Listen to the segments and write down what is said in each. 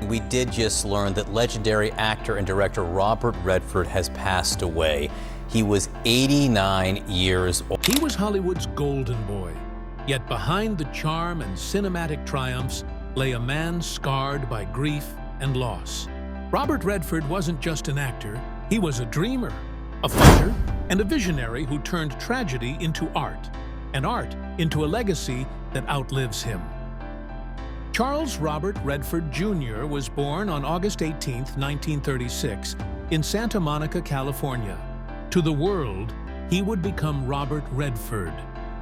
we did just learn that legendary actor and director Robert Redford has passed away. He was 89 years old. He was Hollywood's golden boy, yet behind the charm and cinematic triumphs lay a man scarred by grief and loss. Robert Redford wasn't just an actor, he was a dreamer, a fighter, and a visionary who turned tragedy into art, and art into a legacy that outlives him. Charles Robert Redford Jr. was born on August 18, 1936, in Santa Monica, California. To the world, he would become Robert Redford,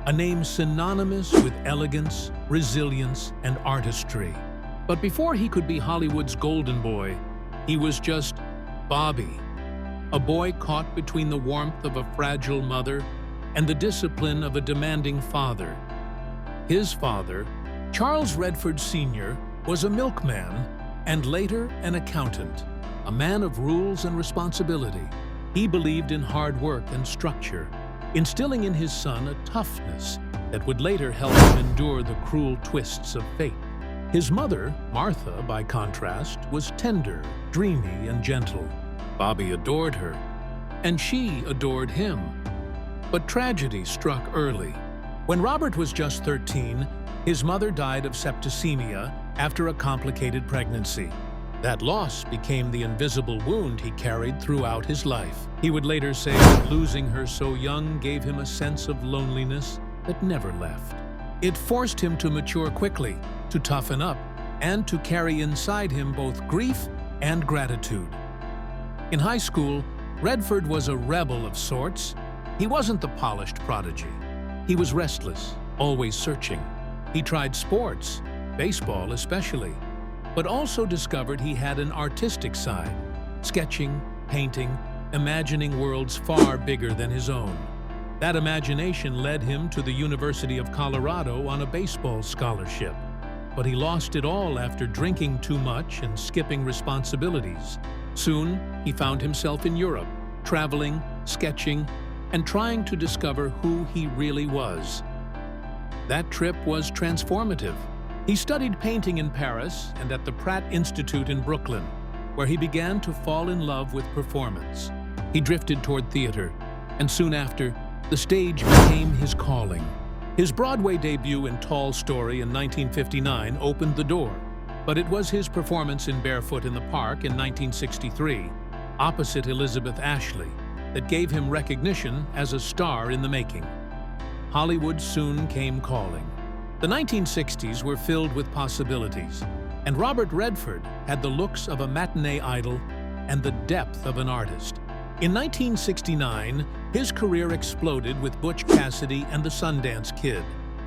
a name synonymous with elegance, resilience, and artistry. But before he could be Hollywood's golden boy, he was just Bobby, a boy caught between the warmth of a fragile mother and the discipline of a demanding father. His father, Charles Redford Sr., was a milkman and later an accountant, a man of rules and responsibility. He believed in hard work and structure, instilling in his son a toughness that would later help him endure the cruel twists of fate. His mother, Martha, by contrast, was tender, dreamy, and gentle. Bobby adored her, and she adored him. But tragedy struck early. When Robert was just 13, his mother died of septicemia after a complicated pregnancy. That loss became the invisible wound he carried throughout his life. He would later say that losing her so young gave him a sense of loneliness that never left. It forced him to mature quickly, to toughen up, and to carry inside him both grief and gratitude. In high school, Redford was a rebel of sorts. He wasn't the polished prodigy. He was restless, always searching. He tried sports, baseball especially, but also discovered he had an artistic side, sketching, painting, imagining worlds far bigger than his own. That imagination led him to the University of Colorado on a baseball scholarship, but he lost it all after drinking too much and skipping responsibilities. Soon, he found himself in Europe, traveling, sketching, and trying to discover who he really was. That trip was transformative. He studied painting in Paris and at the Pratt Institute in Brooklyn, where he began to fall in love with performance. He drifted toward theater, and soon after, the stage became his calling. His Broadway debut in Tall Story in 1959 opened the door, but it was his performance in Barefoot in the Park in 1963, opposite Elizabeth Ashley, that gave him recognition as a star in the making. Hollywood soon came calling. The 1960s were filled with possibilities, and Robert Redford had the looks of a matinee idol and the depth of an artist. In 1969, his career exploded with Butch Cassidy and the Sundance Kid,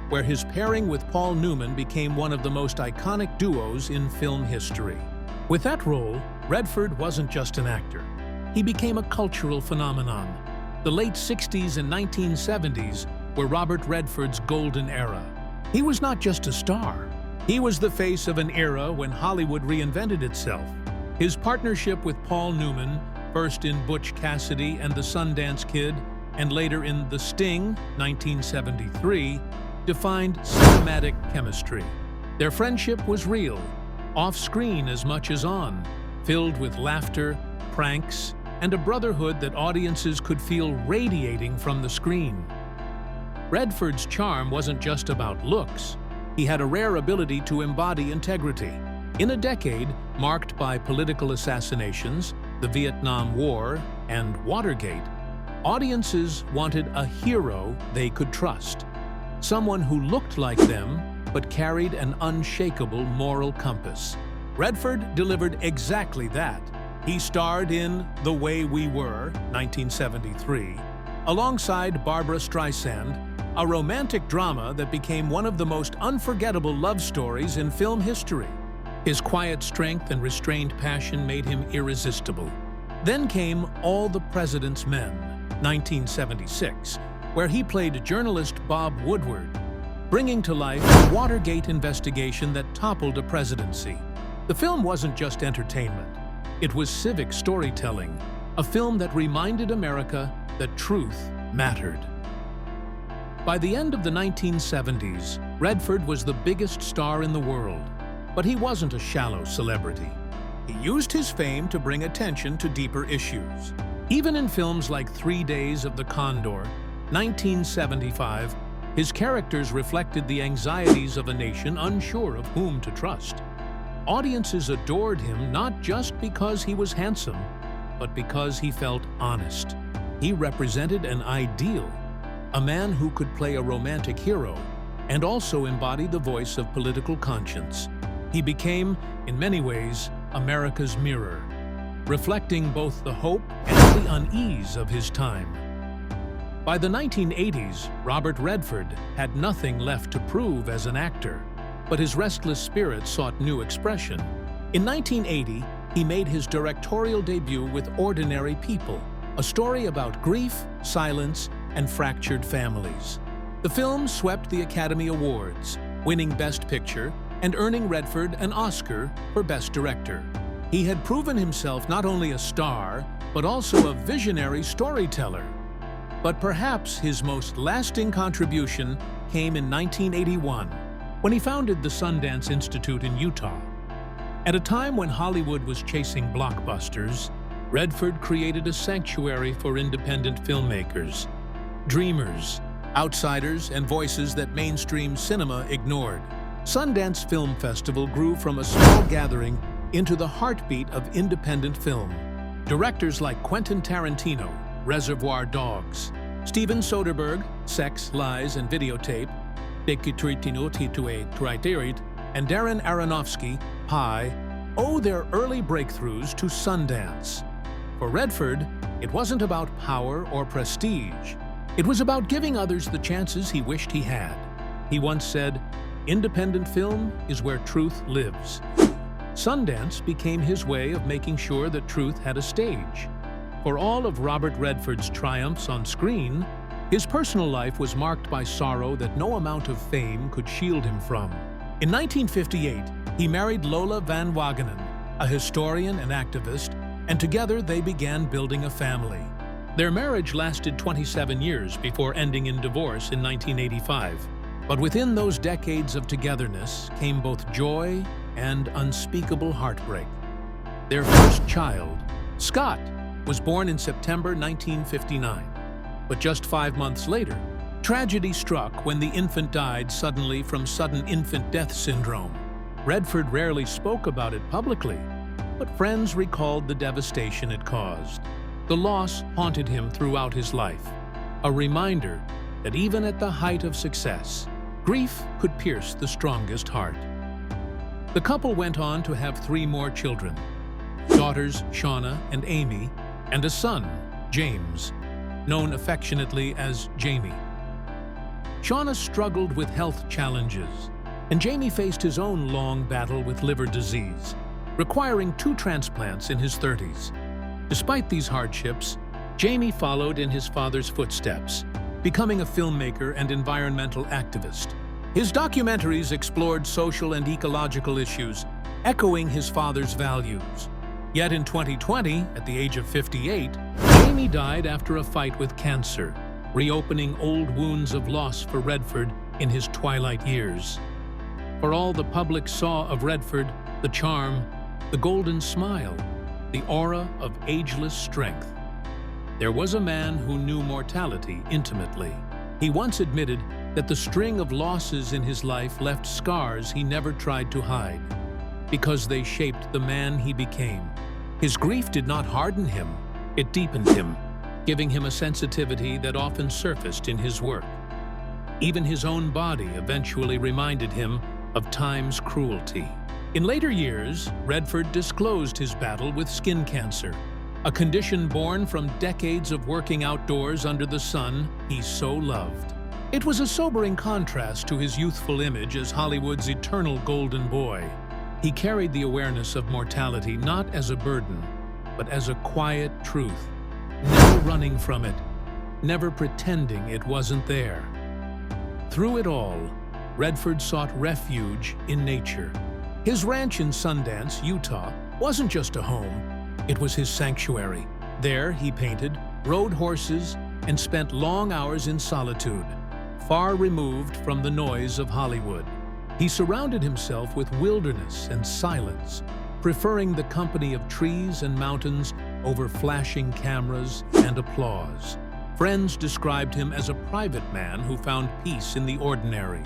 where his pairing with Paul Newman became one of the most iconic duos in film history. With that role, Redford wasn't just an actor. He became a cultural phenomenon. The late 60s and 1970s were Robert Redford's golden era. He was not just a star. He was the face of an era when Hollywood reinvented itself. His partnership with Paul Newman, first in Butch Cassidy and the Sundance Kid, and later in The Sting, 1973, defined cinematic chemistry. Their friendship was real, off-screen as much as on, filled with laughter, pranks, and a brotherhood that audiences could feel radiating from the screen. Redford's charm wasn't just about looks. He had a rare ability to embody integrity. In a decade marked by political assassinations, the Vietnam War, and Watergate, audiences wanted a hero they could trust. Someone who looked like them, but carried an unshakable moral compass. Redford delivered exactly that. He starred in The Way We Were, 1973, alongside Barbra Streisand, a romantic drama that became one of the most unforgettable love stories in film history. His quiet strength and restrained passion made him irresistible. Then came All the President's Men, 1976, where he played journalist Bob Woodward, bringing to life a Watergate investigation that toppled a presidency. The film wasn't just entertainment. It was civic storytelling, a film that reminded America that truth mattered. By the end of the 1970s, Redford was the biggest star in the world. But he wasn't a shallow celebrity. he used his fame to bring attention to deeper issues. Even in films like 3 Days of the Condor, 1975, his characters reflected the anxieties of a nation unsure of whom to trust. Audiences adored him not just because he was handsome, but because he felt honest. He represented an ideal, a man who could play a romantic hero and also embody the voice of political conscience. He became, in many ways, America's mirror, reflecting both the hope and the unease of his time. By the 1980s, Robert Redford had nothing left to prove as an actor, but his restless spirit sought new expression. In 1980, he made his directorial debut with Ordinary People, a story about grief, silence, and fractured families. The film swept the Academy Awards, winning Best Picture and earning Redford an Oscar for Best Director. He had proven himself not only a star, but also a visionary storyteller. But perhaps his most lasting contribution came in 1981, when he founded the Sundance Institute in Utah. At a time when Hollywood was chasing blockbusters, Redford created a sanctuary for independent filmmakers, dreamers, outsiders, and voices that mainstream cinema ignored. Sundance Film Festival grew from a small gathering into the heartbeat of independent film. Directors like Quentin Tarantino, Reservoir Dogs, Steven Soderbergh, Sex, Lies, and Videotape, and Darren Aronofsky, Pi, owe their early breakthroughs to Sundance. For Redford, it wasn't about power or prestige. It was about giving others the chances he wished he had. He once said, "Independent film is where truth lives." Sundance became his way of making sure that truth had a stage. For all of Robert Redford's triumphs on screen, his personal life was marked by sorrow that no amount of fame could shield him from. In 1958, he married Lola Van Wagenen, a historian and activist, and together they began building a family. Their marriage lasted 27 years before ending in divorce in 1985. But within those decades of togetherness came both joy and unspeakable heartbreak. Their first child, Scott, was born in September 1959. But just 5 months later, tragedy struck when the infant died suddenly from sudden infant death syndrome. Redford rarely spoke about it publicly, but friends recalled the devastation it caused. The loss haunted him throughout his life, a reminder that even at the height of success, grief could pierce the strongest heart. The couple went on to have 3 more children, daughters Shauna and Amy, and a son, James, known affectionately as Jamie. Shauna struggled with health challenges, and Jamie faced his own long battle with liver disease, requiring 2 transplants in his 30s. Despite these hardships, Jamie followed in his father's footsteps, becoming a filmmaker and environmental activist. His documentaries explored social and ecological issues, echoing his father's values. Yet in 2020, at the age of 58, Jamie died after a fight with cancer, reopening old wounds of loss for Redford in his twilight years. For all the public saw of Redford, the charm, the golden smile, the aura of ageless strength, there was a man who knew mortality intimately. He once admitted that the string of losses in his life left scars he never tried to hide, because they shaped the man he became. His grief did not harden him, it deepened him, giving him a sensitivity that often surfaced in his work. Even his own body eventually reminded him of time's cruelty. In later years, Redford disclosed his battle with skin cancer, a condition born from decades of working outdoors under the sun he so loved. It was a sobering contrast to his youthful image as Hollywood's eternal golden boy. He carried the awareness of mortality not as a burden, but as a quiet truth, never running from it, never pretending it wasn't there. Through it all, Redford sought refuge in nature. His ranch in Sundance, Utah, wasn't just a home, it was his sanctuary. There he painted, rode horses, and spent long hours in solitude, far removed from the noise of Hollywood. He surrounded himself with wilderness and silence, preferring the company of trees and mountains over flashing cameras and applause. Friends described him as a private man who found peace in the ordinary,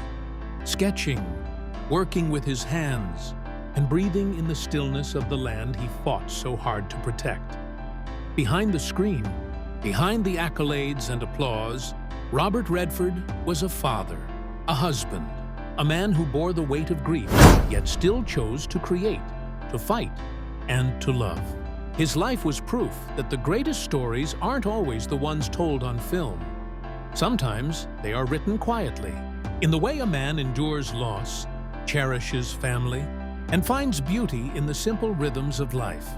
sketching, working with his hands, and breathing in the stillness of the land he fought so hard to protect. Behind the screen, behind the accolades and applause, Robert Redford was a father, a husband, a man who bore the weight of grief, yet still chose to create, to fight, and to love. His life was proof that the greatest stories aren't always the ones told on film. Sometimes they are written quietly, in the way a man endures loss, cherishes family, and finds beauty in the simple rhythms of life.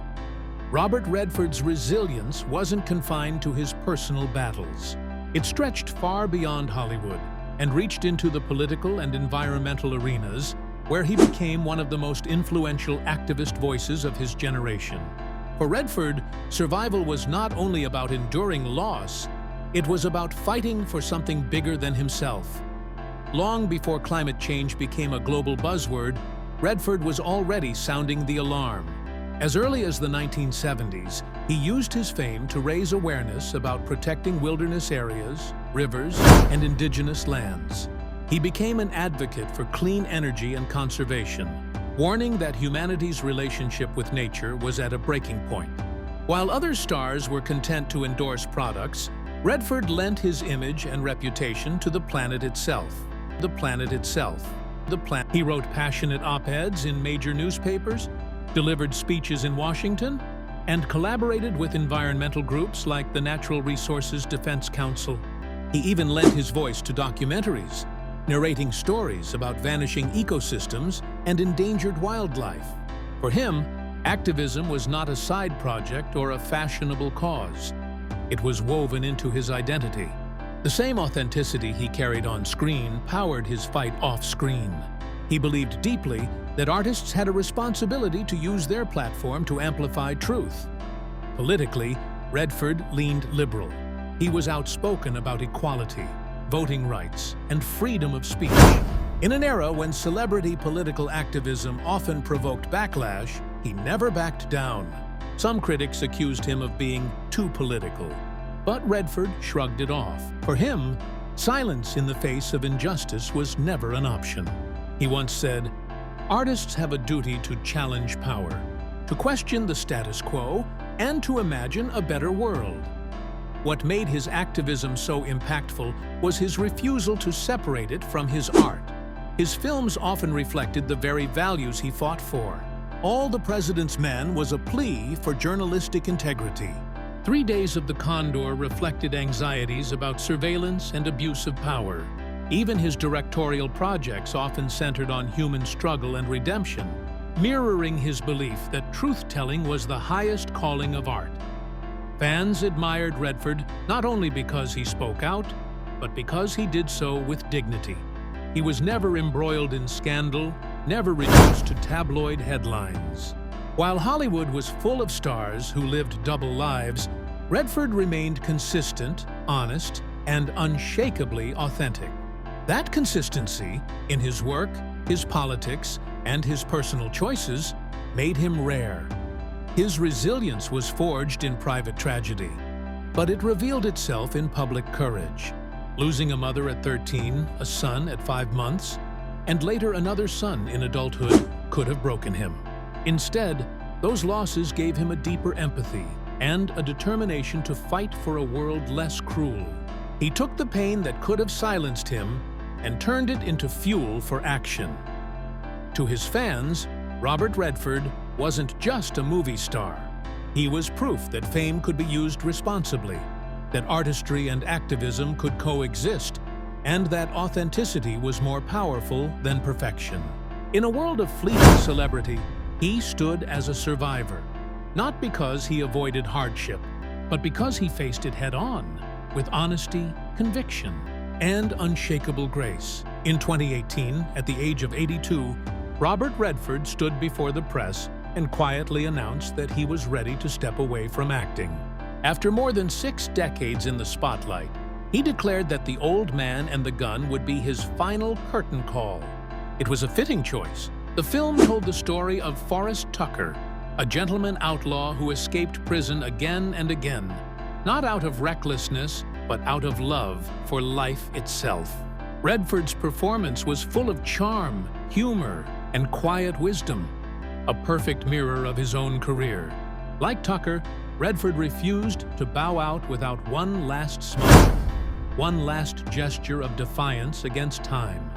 Robert Redford's resilience wasn't confined to his personal battles. It stretched far beyond Hollywood and reached into the political and environmental arenas, where he became one of the most influential activist voices of his generation. For Redford, survival was not only about enduring loss, it was about fighting for something bigger than himself. Long before climate change became a global buzzword, Redford was already sounding the alarm. As early as the 1970s, he used his fame to raise awareness about protecting wilderness areas, rivers, and indigenous lands. He became an advocate for clean energy and conservation, warning that humanity's relationship with nature was at a breaking point. While other stars were content to endorse products, Redford lent his image and reputation to the planet itself. The planet itself. He wrote passionate op-eds in major newspapers, delivered speeches in Washington, and collaborated with environmental groups like the Natural Resources Defense Council. He even lent his voice to documentaries, narrating stories about vanishing ecosystems and endangered wildlife. For him, activism was not a side project or a fashionable cause. It was woven into his identity. The same authenticity he carried on screen powered his fight off-screen. He believed deeply that artists had a responsibility to use their platform to amplify truth. Politically, Redford leaned liberal. He was outspoken about equality, voting rights, and freedom of speech. In an era when celebrity political activism often provoked backlash, he never backed down. Some critics accused him of being too political, but Redford shrugged it off. For him, silence in the face of injustice was never an option. He once said, "Artists have a duty to challenge power, to question the status quo, and to imagine a better world." What made his activism so impactful was his refusal to separate it from his art. His films often reflected the very values he fought for. All the President's Men was a plea for journalistic integrity. 3 Days of the Condor reflected anxieties about surveillance and abuse of power. Even his directorial projects often centered on human struggle and redemption, mirroring his belief that truth-telling was the highest calling of art. Fans admired Redford not only because he spoke out, but because he did so with dignity. He was never embroiled in scandal, never reduced to tabloid headlines. While Hollywood was full of stars who lived double lives, Redford remained consistent, honest, and unshakably authentic. That consistency, in his work, his politics, and his personal choices, made him rare. His resilience was forged in private tragedy, but it revealed itself in public courage. Losing a mother at 13, a son at 5 months, and later another son in adulthood could have broken him. Instead, those losses gave him a deeper empathy and a determination to fight for a world less cruel. He took the pain that could have silenced him and turned it into fuel for action. To his fans, Robert Redford wasn't just a movie star. He was proof that fame could be used responsibly, that artistry and activism could coexist, and that authenticity was more powerful than perfection. In a world of fleeting celebrity, he stood as a survivor, not because he avoided hardship, but because he faced it head-on, with honesty, conviction, and unshakable grace. In 2018, at the age of 82, Robert Redford stood before the press and quietly announced that he was ready to step away from acting. After more than 6 decades in the spotlight, he declared that The Old Man and the Gun would be his final curtain call. It was a fitting choice. The film told the story of Forrest Tucker, a gentleman outlaw who escaped prison again and again, not out of recklessness, but out of love for life itself. Redford's performance was full of charm, humor, and quiet wisdom, a perfect mirror of his own career. Like Tucker, Redford refused to bow out without one last smile, one last gesture of defiance against time.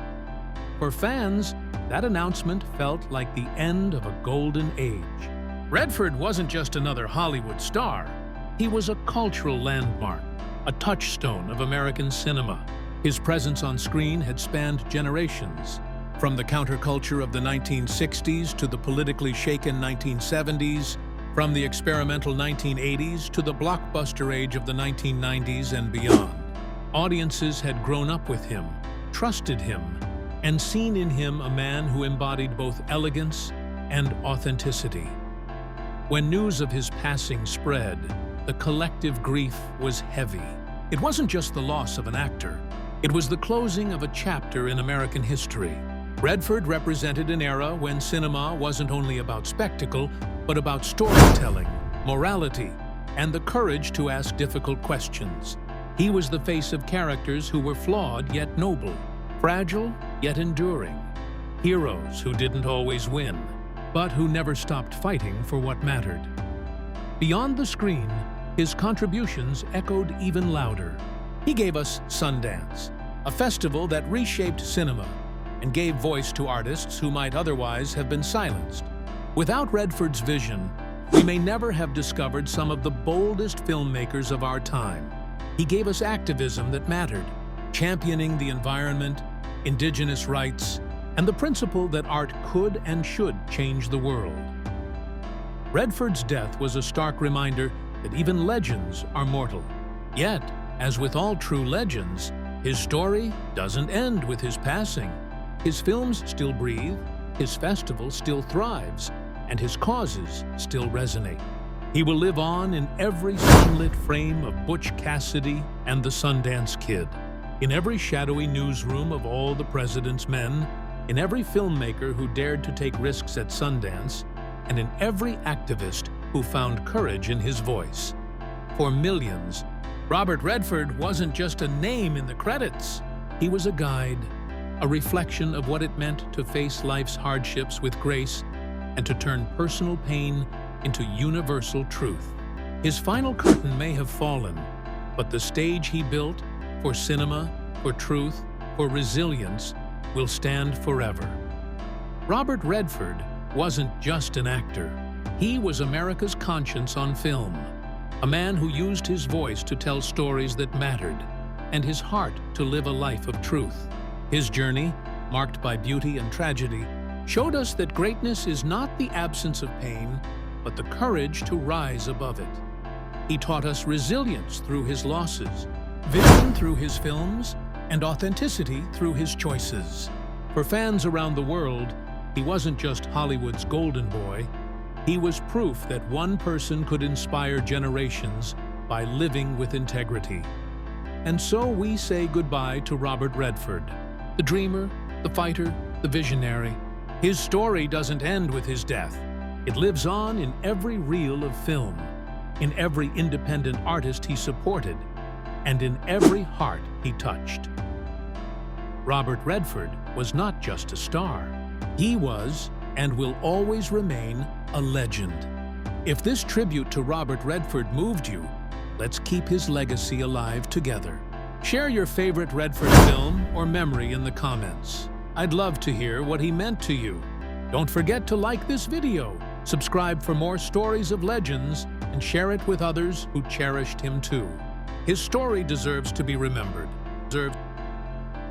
For fans, that announcement felt like the end of a golden age. Redford wasn't just another Hollywood star. He was a cultural landmark, a touchstone of American cinema. His presence on screen had spanned generations, from the counterculture of the 1960s to the politically shaken 1970s, from the experimental 1980s to the blockbuster age of the 1990s and beyond. Audiences had grown up with him, trusted him, and seen in him a man who embodied both elegance and authenticity. When news of his passing spread, the collective grief was heavy. It wasn't just the loss of an actor. It was the closing of a chapter in American history. Redford represented an era when cinema wasn't only about spectacle, but about storytelling, morality, and the courage to ask difficult questions. He was the face of characters who were flawed yet noble, fragile yet enduring, heroes who didn't always win, but who never stopped fighting for what mattered. Beyond the screen, his contributions echoed even louder. He gave us Sundance, a festival that reshaped cinema and gave voice to artists who might otherwise have been silenced. Without Redford's vision, we may never have discovered some of the boldest filmmakers of our time. He gave us activism that mattered, championing the environment, indigenous rights, and the principle that art could and should change the world. Redford's death was a stark reminder that even legends are mortal. Yet, as with all true legends, his story doesn't end with his passing. His films still breathe, his festival still thrives, and his causes still resonate. He will live on in every sunlit frame of Butch Cassidy and the Sundance Kid, in every shadowy newsroom of all the president's men, in every filmmaker who dared to take risks at Sundance, and in every activist who found courage in his voice. For millions, Robert Redford wasn't just a name in the credits. He was a guide, a reflection of what it meant to face life's hardships with grace and to turn personal pain into universal truth. His final curtain may have fallen, but the stage he built for cinema, for truth, for resilience will stand forever. Robert Redford wasn't just an actor. He was America's conscience on film, a man who used his voice to tell stories that mattered, and his heart to live a life of truth. His journey, marked by beauty and tragedy, showed us that greatness is not the absence of pain, but the courage to rise above it. He taught us resilience through his losses, vision through his films, and authenticity through his choices. For fans around the world, he wasn't just Hollywood's golden boy. He was proof that one person could inspire generations by living with integrity. And so we say goodbye to Robert Redford, the dreamer, the fighter, the visionary. His story doesn't end with his death. It lives on in every reel of film, in every independent artist he supported, and in every heart he touched. Robert Redford was not just a star. He was, and will always remain, a legend. If this tribute to Robert Redford moved you, let's keep his legacy alive together. Share your favorite Redford film or memory in the comments. I'd love to hear what he meant to you. Don't forget to like this video, subscribe for more stories of legends, and share it with others who cherished him too. His story deserves to be remembered.